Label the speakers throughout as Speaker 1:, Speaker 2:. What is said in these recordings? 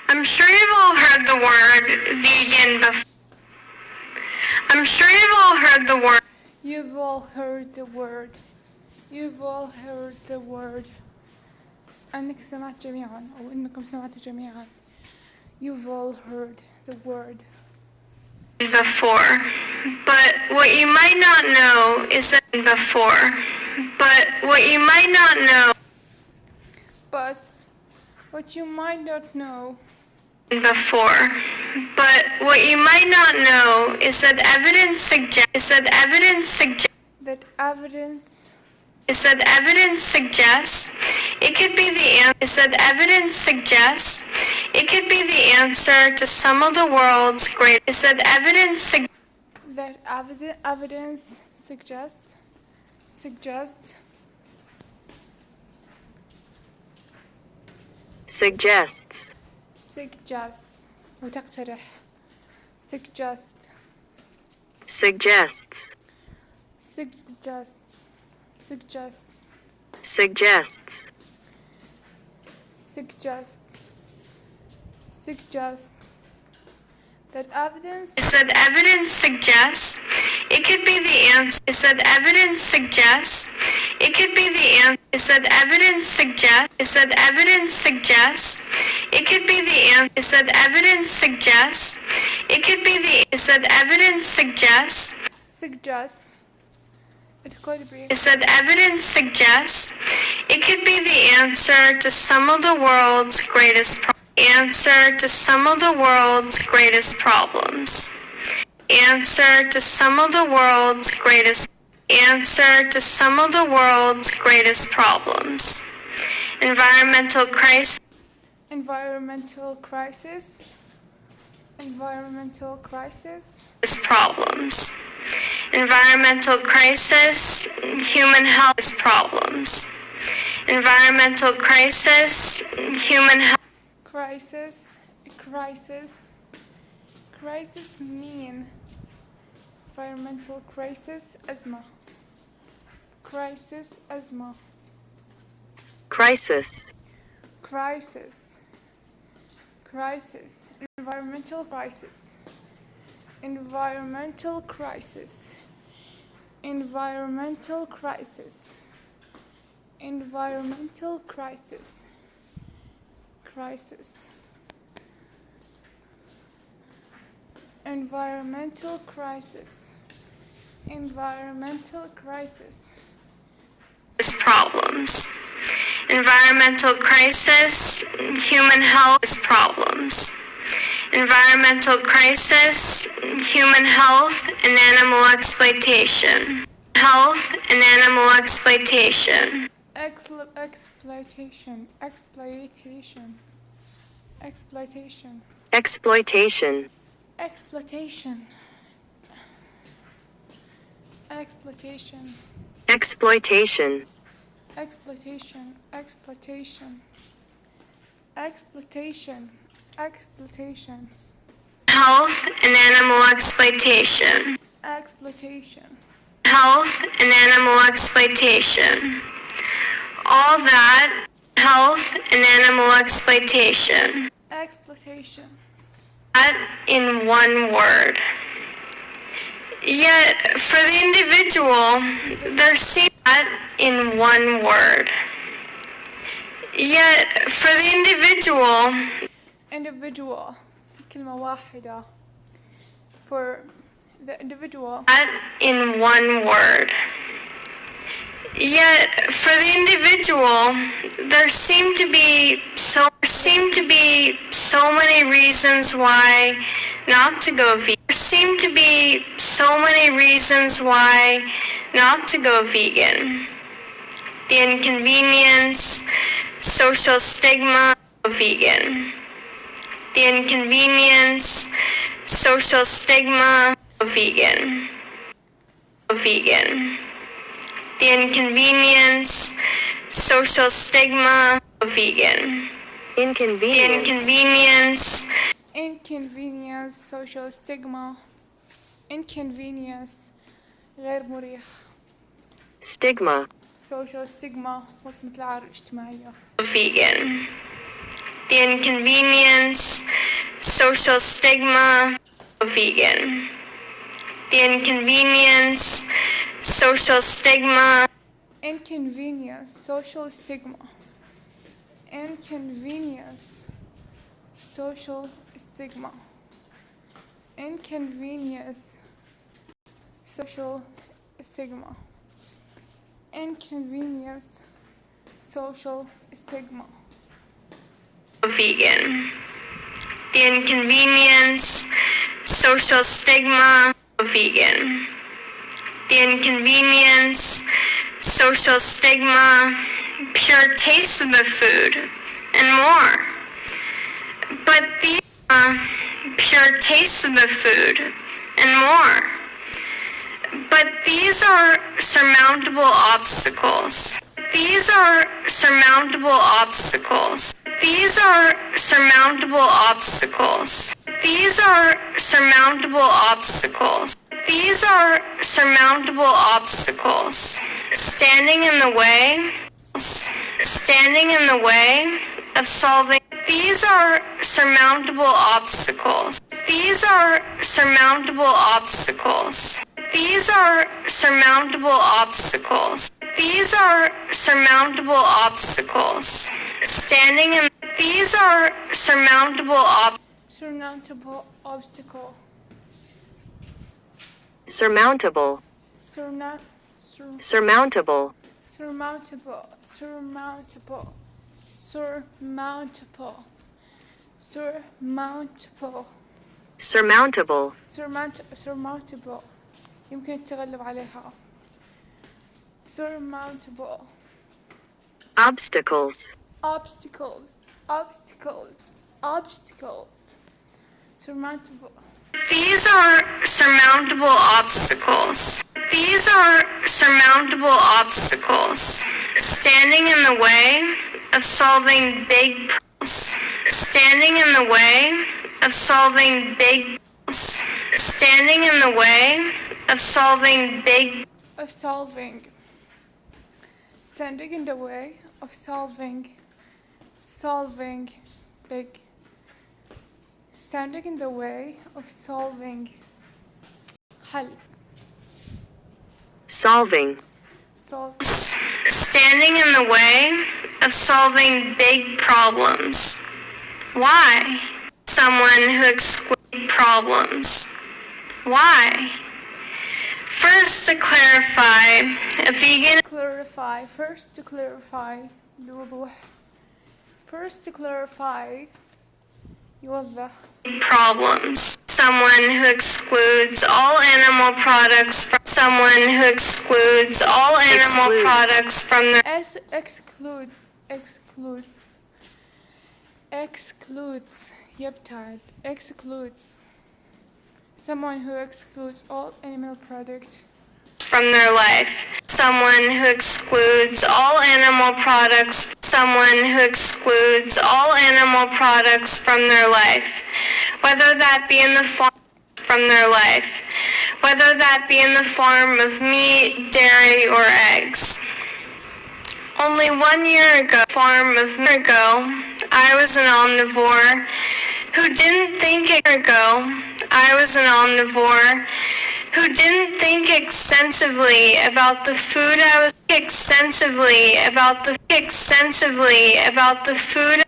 Speaker 1: I'm sure you've all heard the word vegan before. I'm sure you've all heard the word.
Speaker 2: You've all heard the word. You've all heard the word. أنك سمعت جميعا أو إنكم سمعتوا جميعا. You've all heard the word
Speaker 1: before. But what you might not know is that before. But what you might not know.
Speaker 2: But what you might not know
Speaker 1: Before. But what you might not know is that evidence suggests
Speaker 2: that evidence
Speaker 1: suggests it could be the answer to some of the world's greatest
Speaker 2: وتقترح suggests that evidence
Speaker 1: suggests it could be the answer is that evidence suggests it could be the answer is that evidence suggests it could be the answer is that evidence suggests it could be the is that evidence suggests
Speaker 2: it could be
Speaker 1: is that evidence suggests it could be the answer to some of the world's greatest problems. Answer to some of the world's greatest problems. Answer to some of the world's greatest problems. Environmental crisis problems. Environmental crisis, human health problems. Environmental crisis, human health
Speaker 2: crisis mean environmental crisis أزمة environmental crisis
Speaker 1: problems. Environmental crisis, human health problems. Environmental crisis, human health and animal exploitation. Health and animal exploitation. All that health and animal exploitation. That in one word. Yet for the individual, there seems that in one word. Yet for the individual
Speaker 2: في كلمة واحدة for the individual
Speaker 1: that in one word. Yet for the individual, there seem to be so many reasons why not to go vegan. The inconvenience, social stigma of vegan. The inconvenience, social stigma of vegan. The inconvenience, social stigma of vegan.
Speaker 2: social stigma غير مريح
Speaker 1: Stigma.
Speaker 2: social stigma وصمة العار الاجتماعية
Speaker 1: Vegan. The the inconvenience, social stigma, vegan. The inconvenience, social stigma,
Speaker 2: inconvenience, social stigma, inconvenience, social stigma, inconvenience, social stigma, inconvenience, social stigma,
Speaker 1: vegan. The inconvenience, social stigma, vegan. The inconvenience, social stigma, pure taste of the food, and more. But these pure taste of the food, and more. But these are surmountable obstacles. These are surmountable obstacles. These are surmountable obstacles. These are surmountable obstacles. These are surmountable obstacles. Standing in the way, standing in the way of solving. These are surmountable obstacles. These are surmountable obstacles. These are surmountable obstacles. These are surmountable obstacles. Standing in. These are surmountable
Speaker 2: surmountable obstacle,
Speaker 1: surmountable, surmountable,
Speaker 2: surmountable, surmountable, surmountable, surmountable,
Speaker 1: surmountable,
Speaker 2: surmountable يمكن التغلب عليها surmountable
Speaker 1: obstacles,
Speaker 2: obstacles, obstacles, obstacles, surmountable.
Speaker 1: These are surmountable obstacles. These are surmountable obstacles. Standing in the way of solving big problems. Standing in the way of solving big problems. Standing in the way of solving big
Speaker 2: Of solving. Standing in the way of solving big. Standing in the way of solving حل.
Speaker 1: solving. Standing in the way of solving big problems. Why? Someone who excludes problems. Why? First, to clarify, a vegan.
Speaker 2: First to clarify بوضوح. First to clarify يوضح.
Speaker 1: Problems. Someone who excludes all animal products from someone who excludes all animal products from their
Speaker 2: excludes يبتعد excludes someone who excludes all animal products
Speaker 1: from their life. Someone who excludes all animal products. Someone who excludes all animal products from their life. Whether that be in the form from their life. Whether that be in the form of meat, dairy, or eggs. Only 1 year ago, I was an omnivore who didn't think extensively about the food I was extensively about the food extensively about the food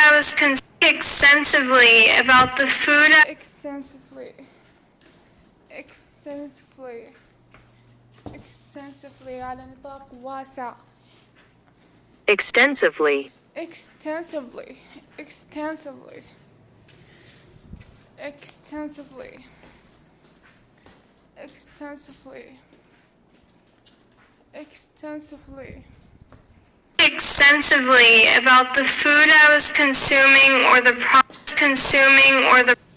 Speaker 1: I was extensively about the food
Speaker 2: extensively على نطاق واسع
Speaker 1: extensively
Speaker 2: extensively
Speaker 1: about the food I was consuming or the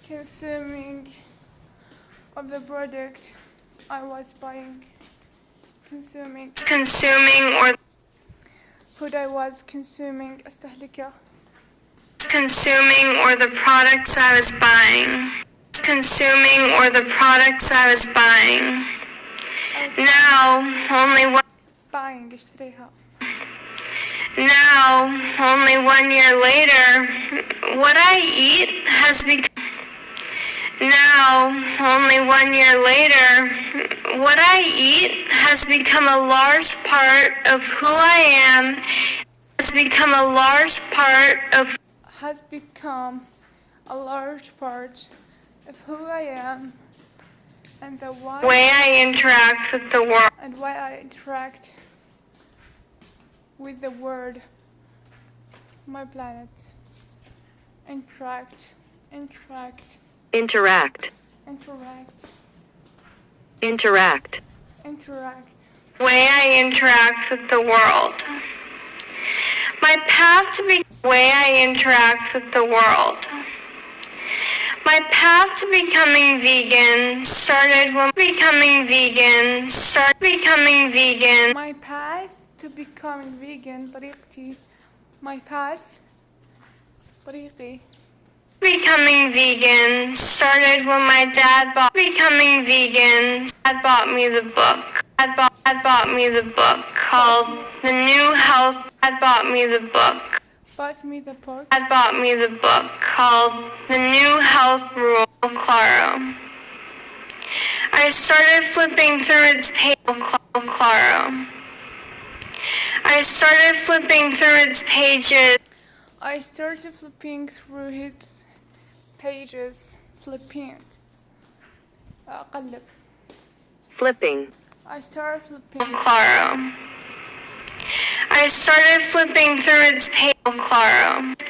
Speaker 1: consuming
Speaker 2: of the product I was buying
Speaker 1: or
Speaker 2: food I was consuming أستهلكه
Speaker 1: consuming or the products I was buying. Consuming or the products I was buying. Now, only one.
Speaker 2: buying اشتريها.
Speaker 1: Now, only 1 year later, what I eat has become. Now, only 1 year later, what I eat has become a large part of who I am. Has become a large part of.
Speaker 2: Has become a large part of who I am and the
Speaker 1: way I interact with the world.
Speaker 2: And why I interact with the world, my planet. Interact.
Speaker 3: Interact.
Speaker 2: Interact.
Speaker 3: Interact.
Speaker 1: Way I interact with the world. My path to be. Way I interact with the world. My path to becoming vegan started when becoming vegan.
Speaker 2: My path to becoming vegan طريقتي. My path طريقي.
Speaker 1: Becoming vegan started when my dad bought. Becoming vegan. Dad bought me the book. Dad bought me the book called The New Health. Dad bought me the book.
Speaker 2: Bought me the book.
Speaker 1: Dad bought me the book called The New Health Rule. Claro. I started flipping through its page. Claro. I started flipping through its pages.
Speaker 2: I started flipping through its pages. Flipping. أقلب.
Speaker 3: Flipping.
Speaker 2: I started flipping.
Speaker 1: Claro. I started flipping through its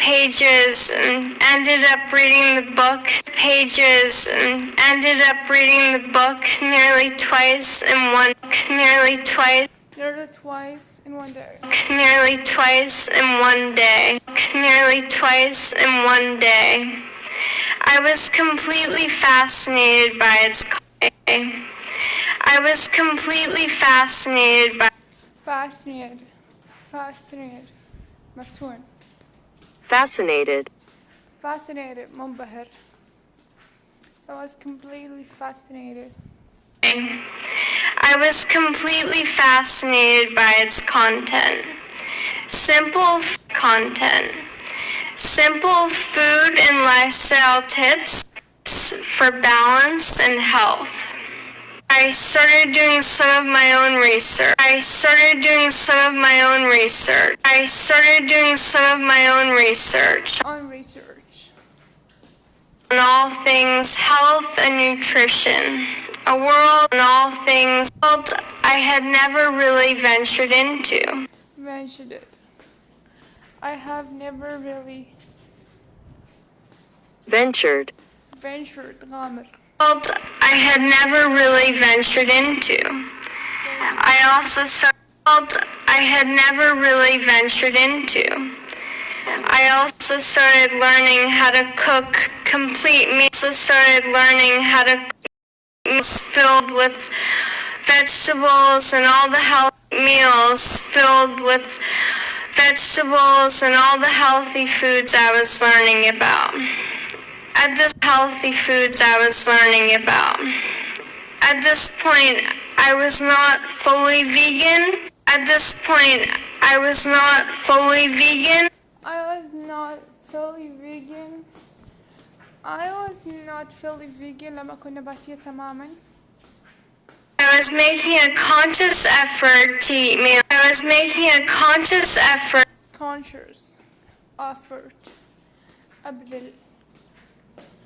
Speaker 1: pages and ended up reading the book. Pages and ended up reading the book nearly twice in one day.
Speaker 2: Nearly twice in one day.
Speaker 1: Nearly twice in one day. Nearly twice in one day. I was completely fascinated by its. I was completely fascinated by.
Speaker 2: Fascinated. مفتون.
Speaker 3: Fascinated.
Speaker 2: منبهر. I was completely fascinated.
Speaker 1: I was completely fascinated by its content. Simple content. Simple food and lifestyle tips for balance and health. I started doing some of my own research. On all things health and nutrition. A world and all things I had never really ventured into.
Speaker 2: I have never really
Speaker 3: Ventured.
Speaker 2: غامر.
Speaker 1: I had never really ventured into. I also started learning how to cook complete meals. Filled with vegetables and all the healthy foods I was learning about. At this point, I was not fully vegan. I was not fully vegan
Speaker 2: لما كنا باتية تماما.
Speaker 1: I was making a conscious effort to eat meals.
Speaker 2: أبذل.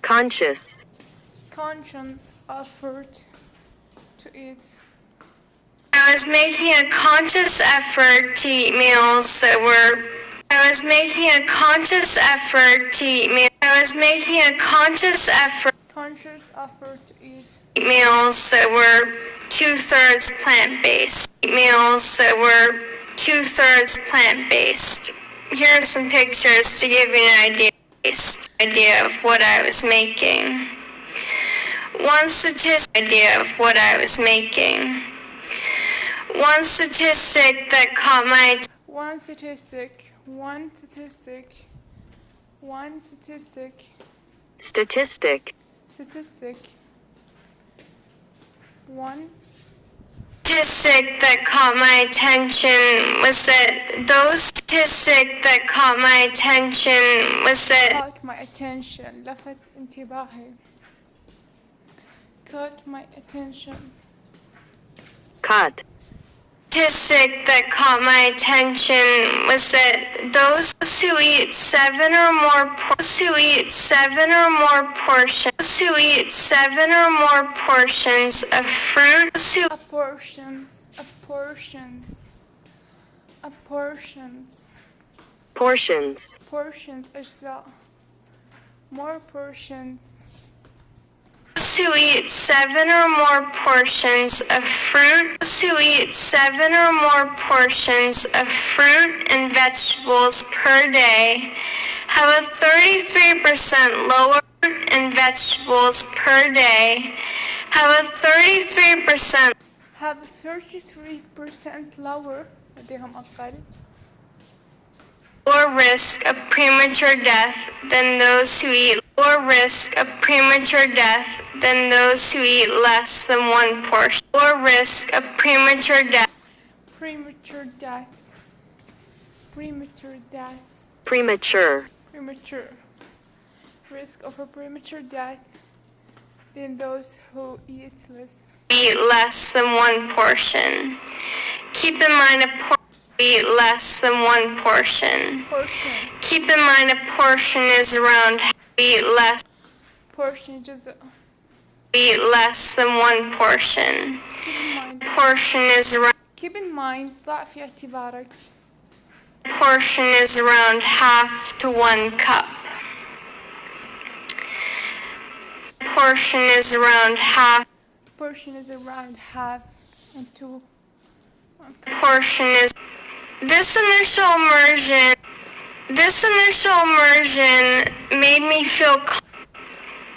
Speaker 3: Conscious
Speaker 2: effort to eat.
Speaker 1: I was making a conscious effort to eat meals that were.
Speaker 2: Conscious effort to eat.
Speaker 1: Meals that were 2/3 plant-based. Here are some pictures to give you an idea of what I was making. One statistic that caught my.
Speaker 2: One statistic One statistic.
Speaker 3: Statistic.
Speaker 2: Statistic. One
Speaker 1: statistic that caught my attention was that
Speaker 2: caught my attention. لفت انتباهي. Caught my attention.
Speaker 3: Caught.
Speaker 1: statistic that caught my attention was that those who eat seven or more portions of fruit
Speaker 3: Portions.
Speaker 2: أجزاء. More portions.
Speaker 1: who eat seven or more portions of fruit and vegetables per day have a 33% lower and vegetables per day have a 33%
Speaker 2: lower لديهم أقل
Speaker 1: lower risk of premature death than those who eat less than one portion. Or risk of premature death.
Speaker 3: Premature.
Speaker 2: Risk of a premature death than those who eat
Speaker 1: less than one portion. Keep in mind eat less than one portion. Keep in mind a portion is around eat less
Speaker 2: جزء.
Speaker 1: Eat less than one portion. Portion is around
Speaker 2: Keep in mind ضع في اعتبارك
Speaker 1: portion is around half to 1 cup. Portion is around half
Speaker 2: into 1 cup.
Speaker 1: portion is this initial immersion made me feel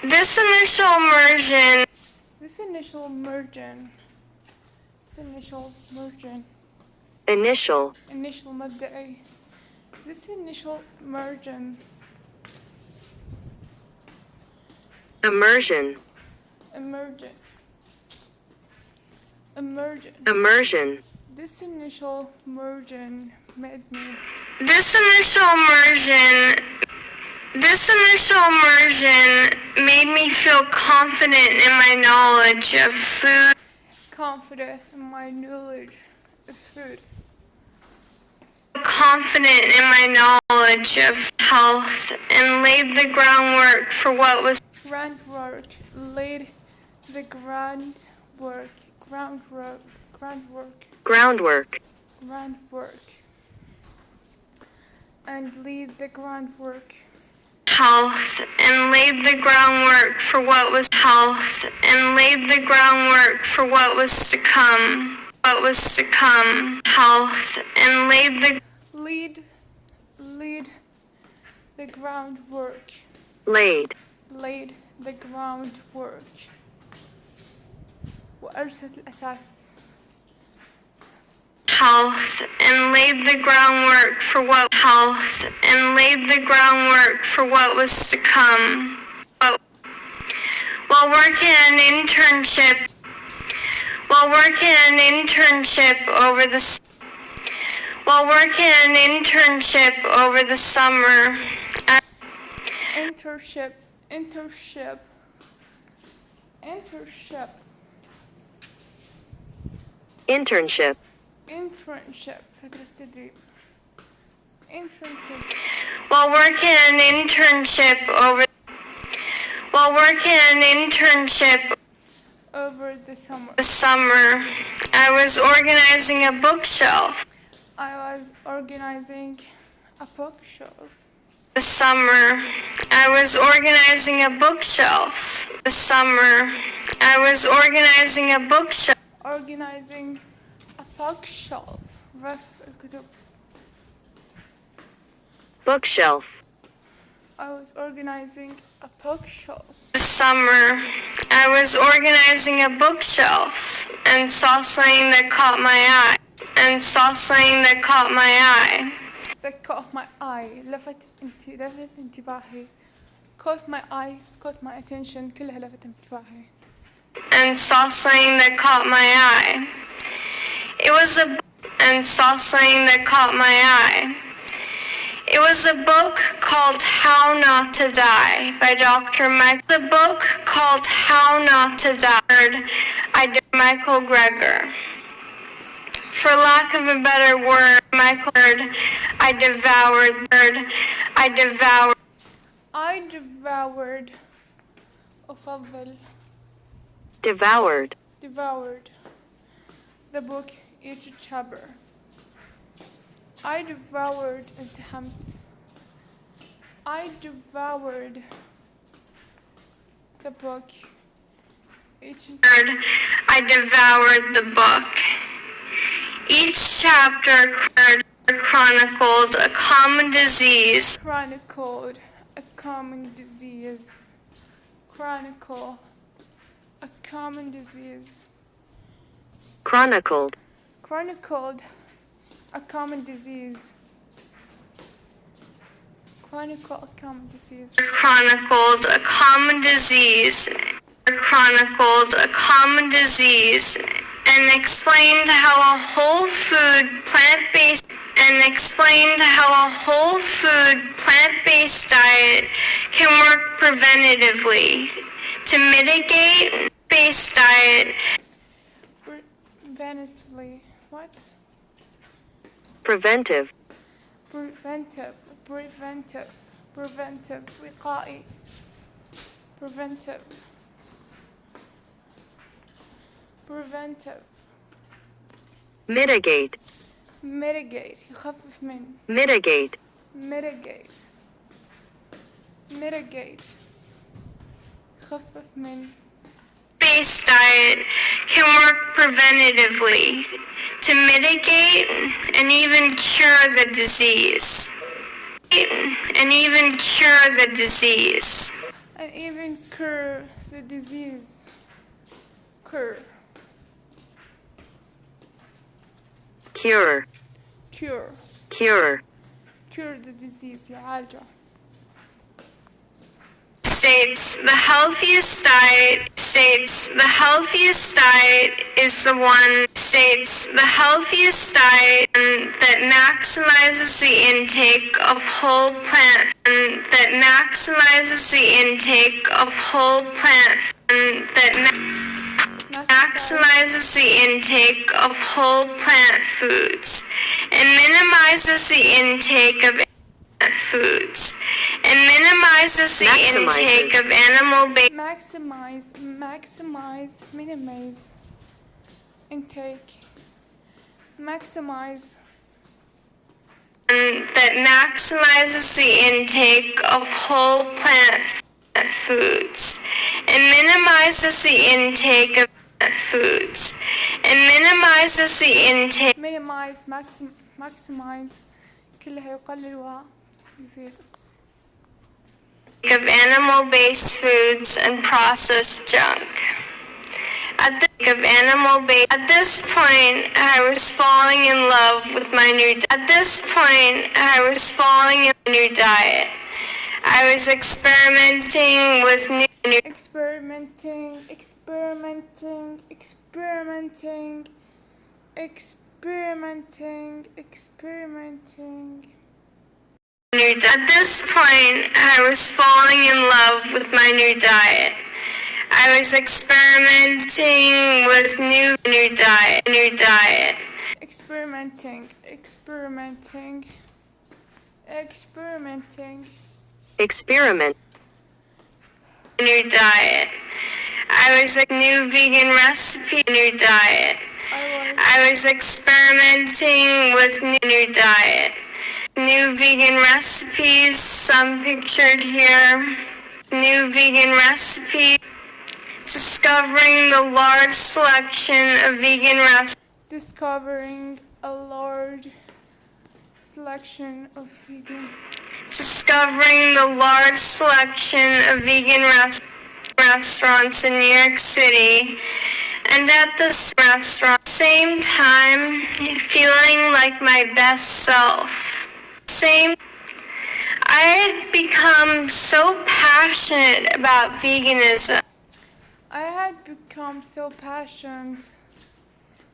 Speaker 1: this initial immersion
Speaker 2: مبدئي. This initial immersion
Speaker 3: Immersion.
Speaker 2: This initial immersion made me
Speaker 1: feel confident in my knowledge of food.
Speaker 2: confident in my knowledge of food.
Speaker 1: Confident in my knowledge of health and laid the groundwork for what was
Speaker 3: Groundwork.
Speaker 2: And lead the groundwork
Speaker 1: health and laid the groundwork for what was to come. Health and laid the
Speaker 2: groundwork.
Speaker 3: Laid.
Speaker 2: the groundwork. وأرسل الأساس.
Speaker 1: health and laid the groundwork for what was to come. While working an internship over the summer.
Speaker 2: internship فترة تدريب.
Speaker 1: While working an internship
Speaker 2: over the
Speaker 1: summer, I was organizing a bookshelf. The summer, I was organizing a bookshelf.
Speaker 2: Organizing a bookshelf. رف الكتب.
Speaker 3: Bookshelf.
Speaker 2: I was organizing a bookshelf.
Speaker 1: This summer, I was organizing a bookshelf and saw something that caught my eye.
Speaker 2: that caught my eye لفت انتباهي caught my eye caught my attention كلها لفت انتباهي
Speaker 1: and saw something that caught my eye. It was a and saw something that caught my eye. It was a book called How Not to Die by Dr. Michael. The book called How Not to Die by Michael Greger. For lack of a better word, I devoured. أفضل. Devoured. The book each chapter. I devoured التحمت. I devoured the book each I devoured the book. Each chapter chronicled a common disease.
Speaker 2: Chronicle a common disease.
Speaker 3: Chronicled.
Speaker 2: Chronicled a common disease. Chronicle a common disease.
Speaker 1: Chronicled a common disease. Chronicled a common disease and explained how a whole food plant-based diet can work preventatively to mitigate based diet.
Speaker 2: What?
Speaker 3: Preventive.
Speaker 2: وقائي. Preventive.
Speaker 3: Mitigate.
Speaker 2: يخفف من.
Speaker 3: Mitigate.
Speaker 2: يخفف من.
Speaker 1: Based diet can work preventatively to mitigate and even cure the disease.
Speaker 2: And even cure the disease.
Speaker 3: Cure
Speaker 2: the disease. يعالجه.
Speaker 1: States the healthiest diet is the one that maximizes the intake of whole plant foods and minimizes the intake of animal-based
Speaker 2: minimize intake
Speaker 1: that maximizes the intake of whole plant foods and minimize
Speaker 2: maximize كلها يقلل ويزيد
Speaker 1: of animal-based foods and processed junk. At this point, I was falling in love with my new diet. I was experimenting with new At this point, I was falling in love with my new diet. I was experimenting with new diet.
Speaker 2: Experimenting.
Speaker 3: Experiment.
Speaker 1: New diet. I was a new vegan recipe. New diet. I was experimenting with new diet. New vegan recipes, some pictured here. New vegan recipes. Discovering the large selection of vegan recipes.
Speaker 2: Discovering a large selection of vegan
Speaker 1: restaurants in New York City, and at the same time feeling like my best self. Same. I had become so passionate about veganism.
Speaker 2: I had become so passionate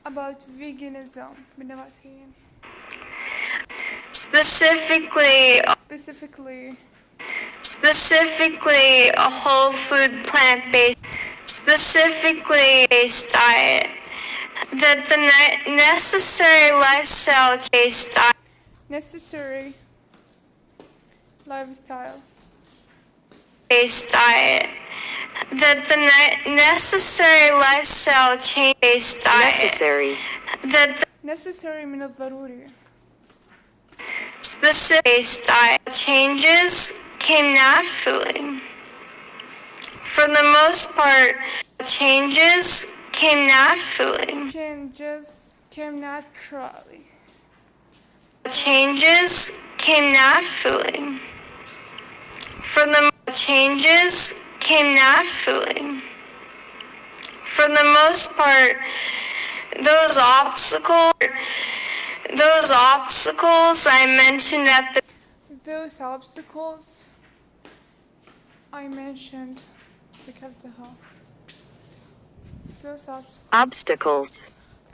Speaker 2: about veganism.
Speaker 1: Specifically a whole food plant-based diet. That the necessary lifestyle-based diet.
Speaker 2: Necessary lifestyle.
Speaker 1: Based diet. That the necessary lifestyle change-based diet. That the
Speaker 2: necessary من الضروري.
Speaker 1: Specific diet changes came naturally. For the most part, changes came naturally.
Speaker 2: Changes came naturally.
Speaker 1: Changes came naturally. For the changes came naturally. For the most part, those obstacles I mentioned at the
Speaker 2: ذكرتها.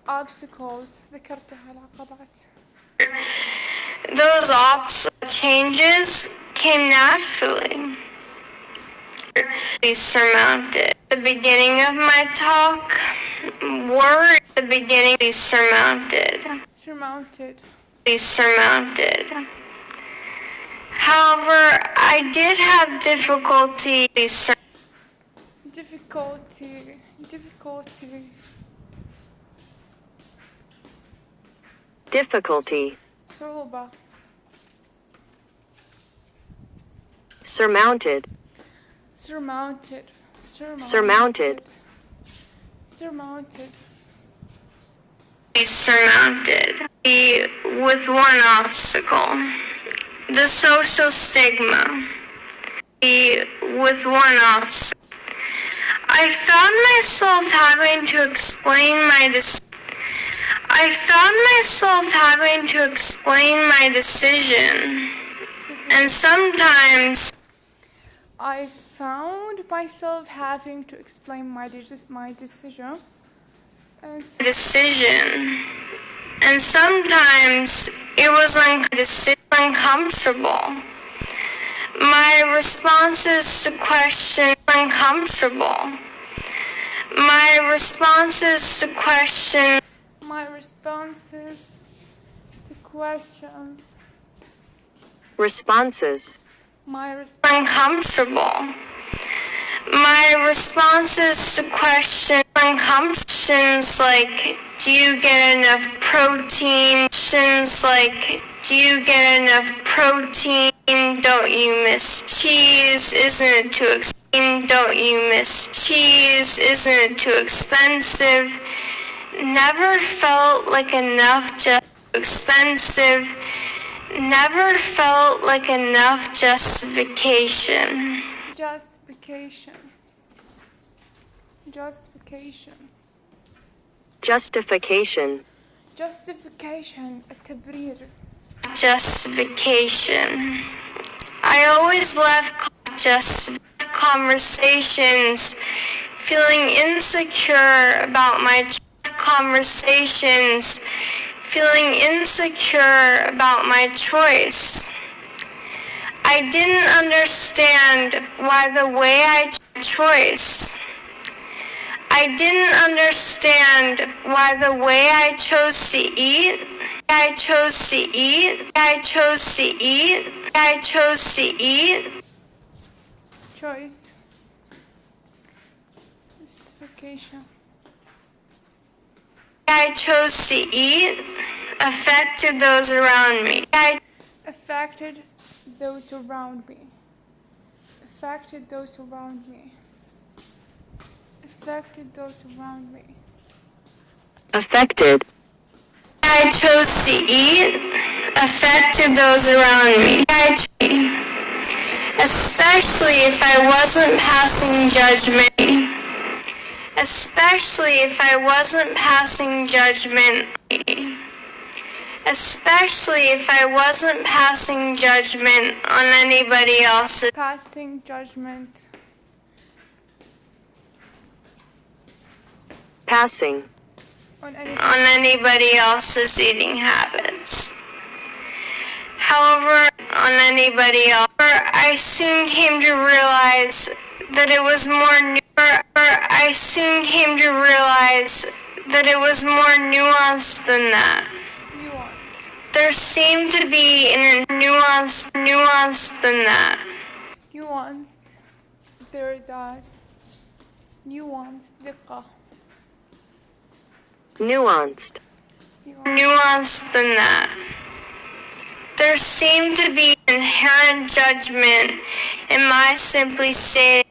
Speaker 2: obstacles ذكرتها لا قطعت.
Speaker 1: Those changes came naturally. Surmounted. The beginning of my talk, worry. The beginning surmounted. However, I did have difficulty.
Speaker 2: صعوبة.
Speaker 3: Surmounted.
Speaker 1: With one obstacle. The social stigma. With one obstacle. I found myself having to explain my decision. And sometimes
Speaker 2: I found myself having to explain my decision.
Speaker 1: And sometimes it was uncomfortable. My responses to questions uncomfortable. My responses to questions uncomfortable. My responses to questions like, do you get enough protein? Don't you miss cheese? Isn't it too expensive? Never felt like enough justification.
Speaker 2: التبرير.
Speaker 1: I always left conversations feeling insecure about my choice. I didn't understand why the way I chose to eat
Speaker 2: Choice. Justification.
Speaker 1: I chose to eat affected those around me.
Speaker 2: Affected those around me.
Speaker 1: I chose to eat affected those around me. Especially if I wasn't passing judgment. especially if I wasn't passing judgment on anybody else's
Speaker 2: passing judgment,
Speaker 3: passing,
Speaker 2: on
Speaker 1: anybody else's eating habits. However, on anybody else, I soon came to realize that it was more nuanced than that. There seemed to be a nuanced than that.
Speaker 2: Nuanced, there that, nuanced, دقة.
Speaker 3: nuanced,
Speaker 1: Than that. There seemed to be inherent judgment in my simply stating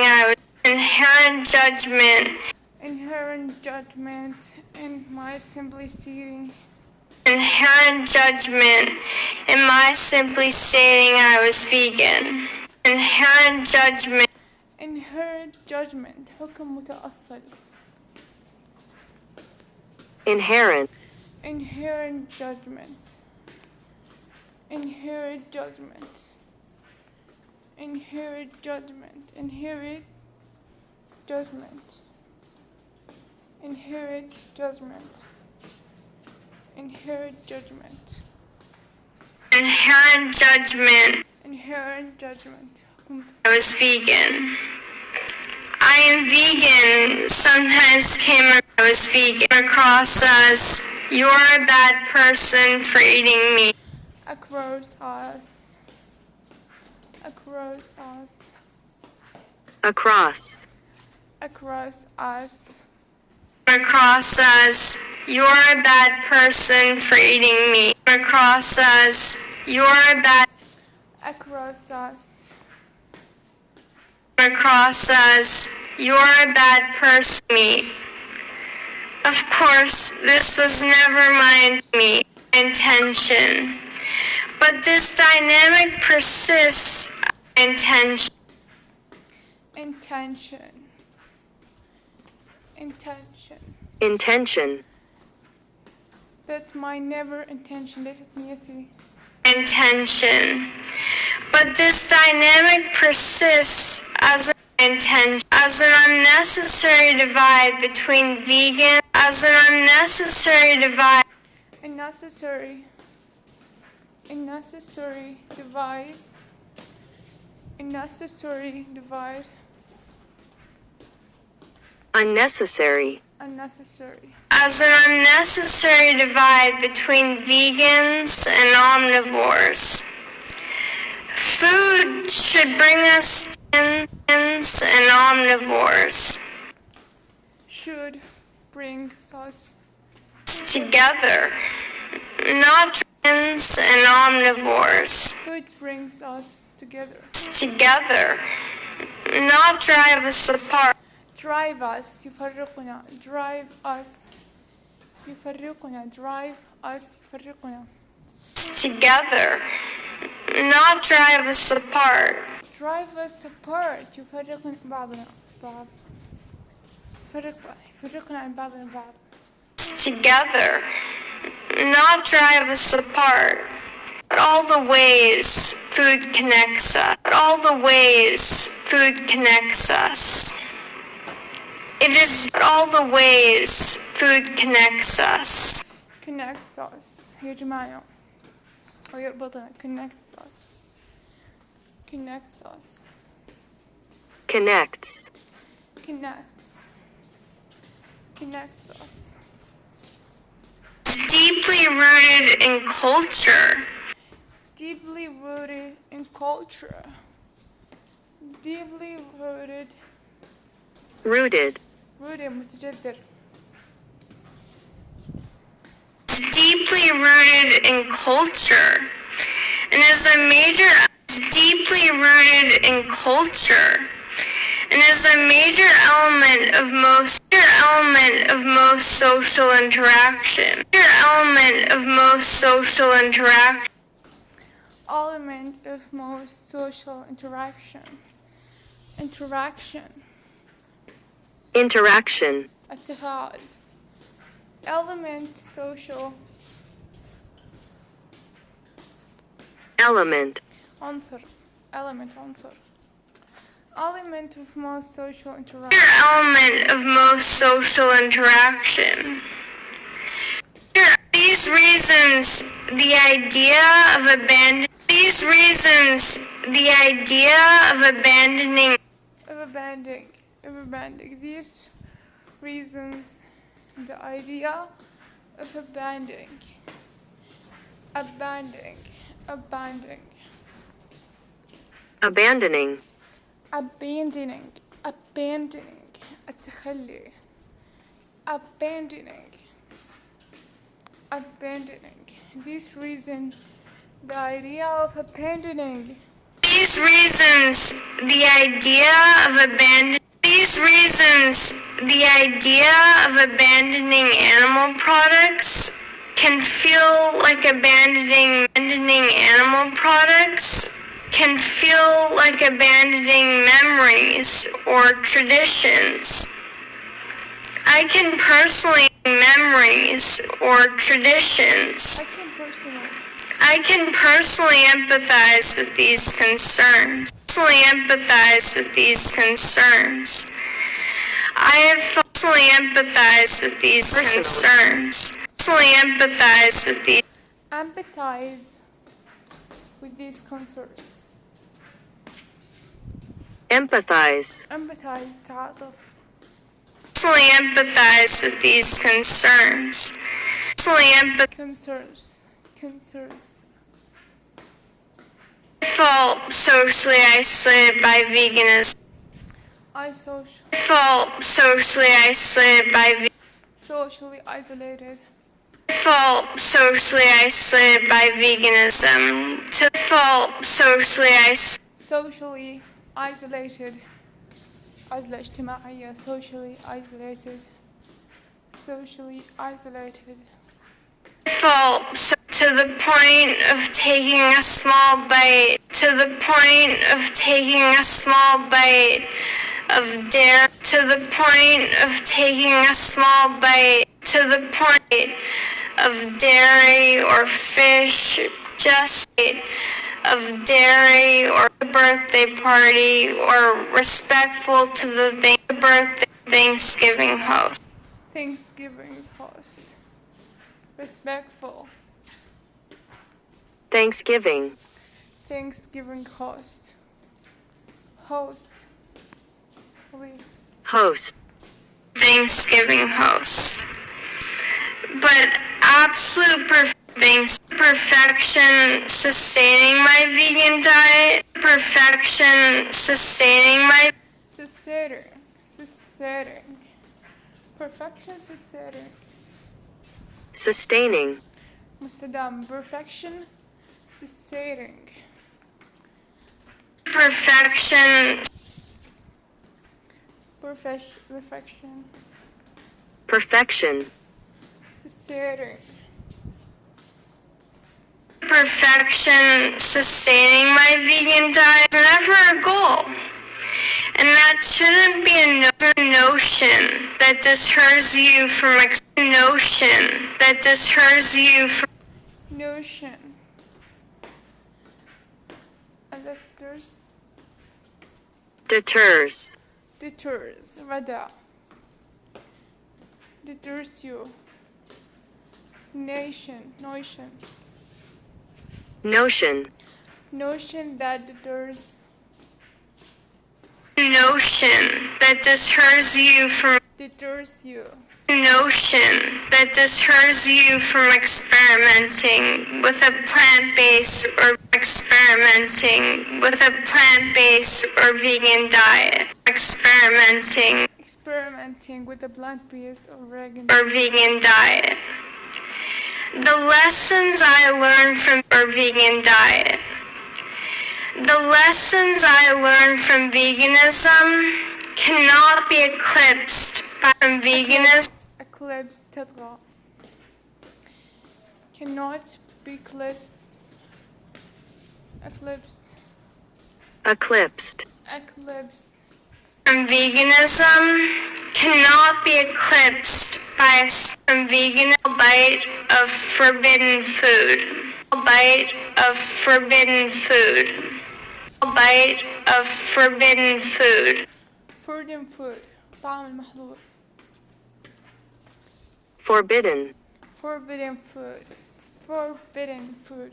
Speaker 1: I was inherent judgment
Speaker 2: in my simply stating
Speaker 1: I was vegan. Inherent
Speaker 2: judgment حكم متأصل.
Speaker 3: inherent,
Speaker 2: judgment,
Speaker 1: I was vegan. I am vegan sometimes came across as you're a bad person for eating meat.
Speaker 2: across us,
Speaker 1: you're a bad person for eating meat. Across us, you're a bad person. Of course, this was never my intention. But this dynamic persists.
Speaker 3: intention,
Speaker 2: That's my never intention. ليست نيتي.
Speaker 1: But this dynamic persists as an unnecessary divide between vegan, unnecessary divide
Speaker 2: unnecessary divide
Speaker 3: unnecessary,
Speaker 1: as an unnecessary divide between vegans and omnivores. Food should bring us vegans and omnivores together, not vegans and omnivores
Speaker 2: Food brings us together.
Speaker 1: Not drive us apart.
Speaker 2: Drive us يفرقنا. Drive us يفرقنا.
Speaker 1: Together, not drive us apart.
Speaker 2: Drive us apart. يفرقنا بعضنا بعض. يفرقنا عن بعضنا بعض.
Speaker 1: Together, not drive us apart. All the ways food connects us. It is all the ways food connects us.
Speaker 2: Connects us. يا جماعة. ويربطنا. Connects us.
Speaker 3: connects,
Speaker 2: us.
Speaker 1: Deeply rooted in culture.
Speaker 3: rooted,
Speaker 2: متجذر.
Speaker 1: Deeply rooted in culture and is a major element of most social interaction.
Speaker 3: interaction,
Speaker 2: التفاعل element social
Speaker 3: element,
Speaker 2: عنصر عنصر element of most social interaction
Speaker 1: element of most social interaction. These reasons, the idea of abandoning
Speaker 2: these reasons the idea of abandoning التخلي abandoning these reasons the idea of abandoning
Speaker 1: animal products can feel like abandoning memories or traditions. I can personally empathize with these concerns. I have personally empathized with these concerns.
Speaker 2: empathize with these concerns تعاطف
Speaker 1: empathize with these concerns.
Speaker 2: concerns
Speaker 1: Felt socially isolated by veganism. Socially isolated by veganism.
Speaker 2: socially isolated عزلة اجتماعية socially isolated
Speaker 1: to the point of taking a small bite of dairy or fish, just of dairy or birthday party, or respectful to the Thanksgiving host.
Speaker 2: Respectful
Speaker 3: Thanksgiving
Speaker 2: host
Speaker 1: Thanksgiving host. But absolute perfection sustaining my vegan diet.
Speaker 3: sustaining
Speaker 2: مستدام perfection sustaining
Speaker 3: perfection
Speaker 1: sustaining my vegan diet is never a goal, and that shouldn't be a notion that deters you from
Speaker 3: deters
Speaker 2: ردع deters you notion that deters you
Speaker 1: from experimenting with a plant-based or vegan diet.
Speaker 2: Experimenting with a plant-based or
Speaker 1: vegan diet. The lessons I learned from veganism cannot be eclipsed by
Speaker 2: تطغى cannot be eclipsed
Speaker 1: veganism cannot be eclipsed by from vegan, a bite of forbidden food, a bite of forbidden food, a bite of forbidden food.
Speaker 2: forbidden food طعام المحظور.
Speaker 3: forbidden,
Speaker 2: forbidden food forbidden food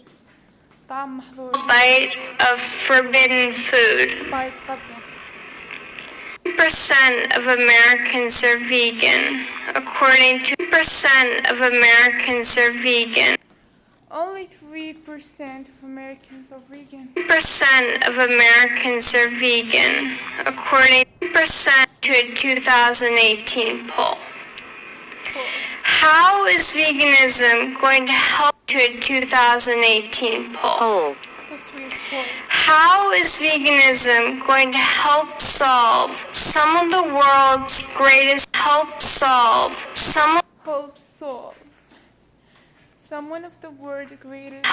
Speaker 2: طعام محظور.
Speaker 1: A bite of forbidden food.
Speaker 2: bite قطمة.
Speaker 1: 3% of Americans are vegan. According to 3% of Americans are vegan.
Speaker 2: Only 3% of Americans are vegan.
Speaker 1: 3% of Americans are vegan. According to 3% to a 2018 poll. How is veganism going to help to a 2018 poll?
Speaker 3: poll,
Speaker 1: How is veganism going to help solve some of the world's greatest
Speaker 2: help solve someone of the world's greatest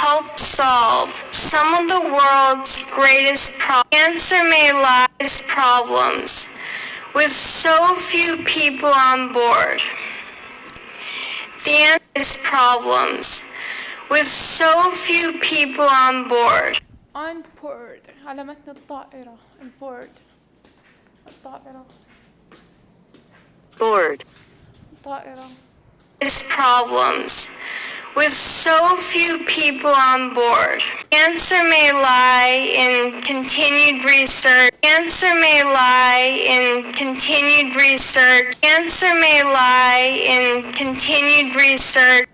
Speaker 1: some of the world's greatest problems? Answer may lie in problems with so few people on board. The answer is problems with so few people on board.
Speaker 2: on board على متن الطائرة. البورد الطائرة
Speaker 3: board,
Speaker 2: الطائرة.
Speaker 1: Is problems with so few people on board. Answer may lie in continued research. Answer may lie in continued research. Answer may lie in continued research.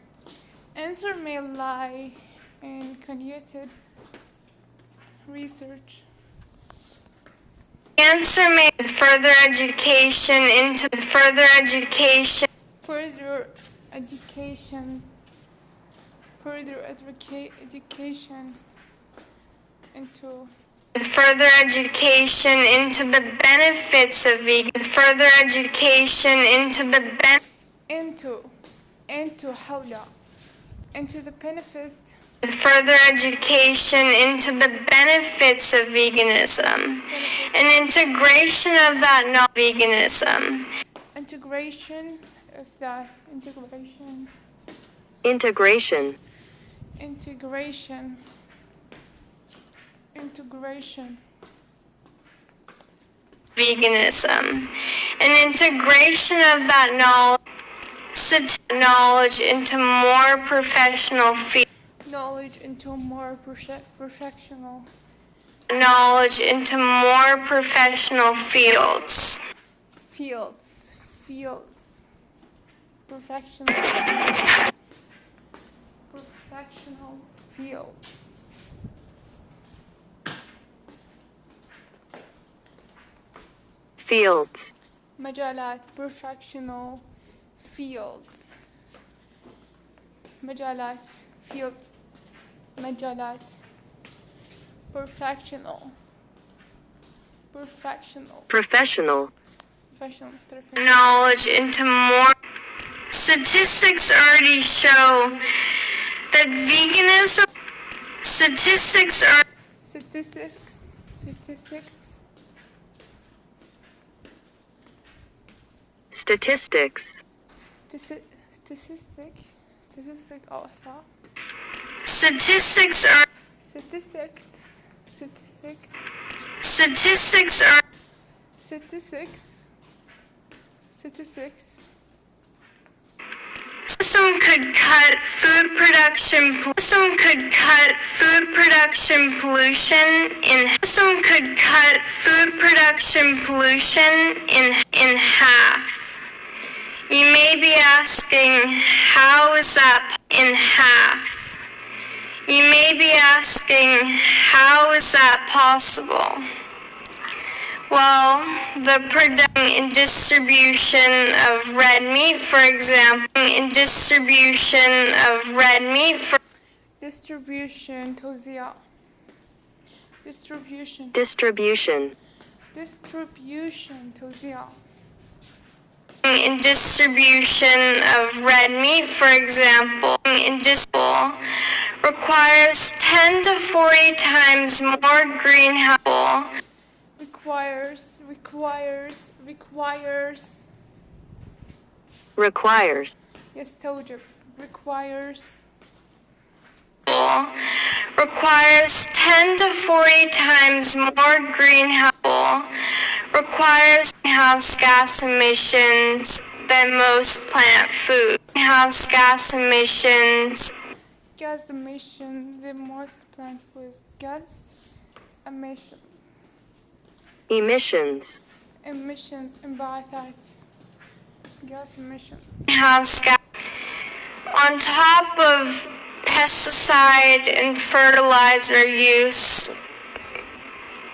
Speaker 2: Answer may lie in continued research.
Speaker 1: Answer may further education into further education.
Speaker 2: Further education. Further education into
Speaker 1: Further education into the benefits of vegan. Further education into the
Speaker 2: into حول into the benefits.
Speaker 1: Further education into the benefits of veganism. An integration of that veganism.
Speaker 2: Integration of that
Speaker 3: integration,
Speaker 1: Veganism. An integration of that knowledge into more professional fields.
Speaker 2: knowledge into more professional
Speaker 1: Knowledge into more professional fields.
Speaker 2: professional fields.
Speaker 3: fields,
Speaker 2: مجالات professional fields. مجالات
Speaker 3: professional,
Speaker 1: Knowledge into more. Statistics already show that veganism. Statistics are.
Speaker 3: statistics,
Speaker 2: أو صح.
Speaker 1: Statistics are. Statistics are. Some could cut food production pollution in half. You may be asking, how is that in half? You may be asking, how is that possible? Well, the production and distribution of red meat, for example,
Speaker 2: توزيع توزيع
Speaker 1: in distribution of red meat, for example, requires 10 to 40 times more greenhouse.
Speaker 3: requires
Speaker 2: يستوجب requires
Speaker 1: 10 to 40 times more requires greenhouse gas emissions than most plant food. Greenhouse gas emissions
Speaker 2: gas emission the most plant foods gas emission
Speaker 3: Emissions.
Speaker 2: emissions انبعاثات gas emission
Speaker 1: greenhouse gas on top of pesticide and fertilizer use.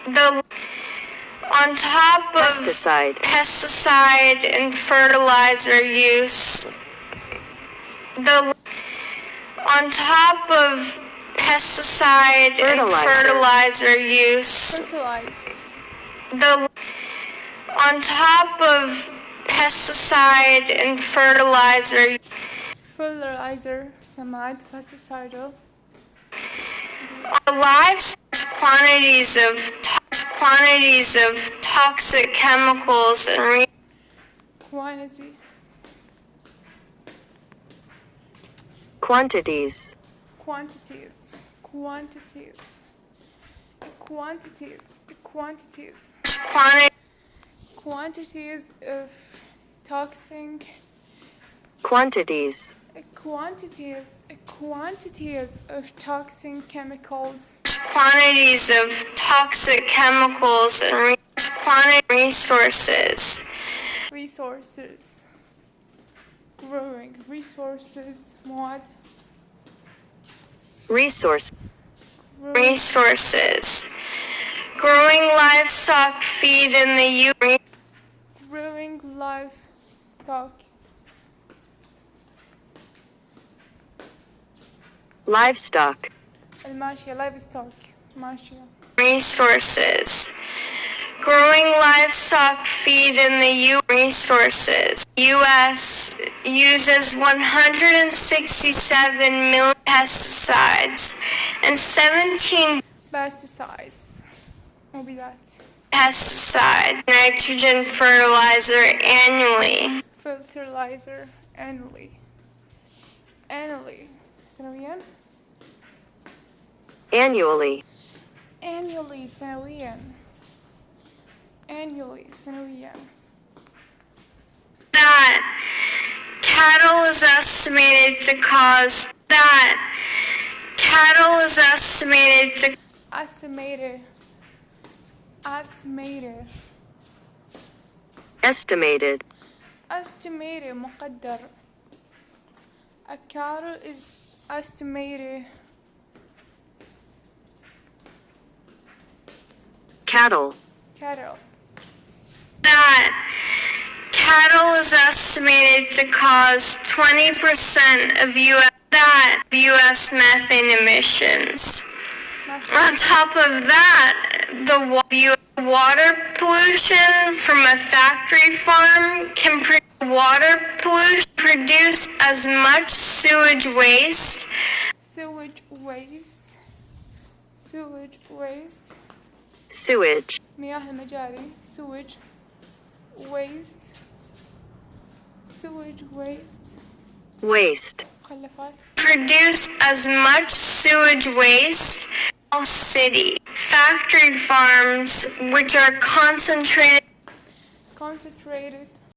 Speaker 1: On top of pesticide and fertilizer use. On top of pesticide and fertilizer use. On top of pesticide and fertilizer
Speaker 2: سماد pesticidal
Speaker 1: livestock quantities of toxic chemicals and
Speaker 2: quantities
Speaker 3: Quantities.
Speaker 2: Quantities of toxic
Speaker 3: Quantities.
Speaker 2: Quantities of toxic chemicals
Speaker 1: quantities of toxic chemicals and resources
Speaker 2: growing resources mod
Speaker 1: resources growing livestock feed in the
Speaker 2: growing livestock الماشية livestock ماشية
Speaker 1: resources growing livestock feed in the U.S. uses 167 million pesticides and 17
Speaker 2: مبيدات
Speaker 1: nitrogen fertilizer annually
Speaker 2: سنويا
Speaker 3: Annually.
Speaker 2: سنويا
Speaker 1: that cattle is estimated to cause
Speaker 3: Estimated.
Speaker 2: مقدر a cattle is estimated
Speaker 3: Cattle.
Speaker 1: that cattle is estimated to cause 20% of U.S. methane emissions. On top of that, the water pollution from a factory farm can produce as much sewage waste
Speaker 2: مياه المجاري sewage waste مخلفات
Speaker 1: produce as much sewage waste in city factory farms which are concentrated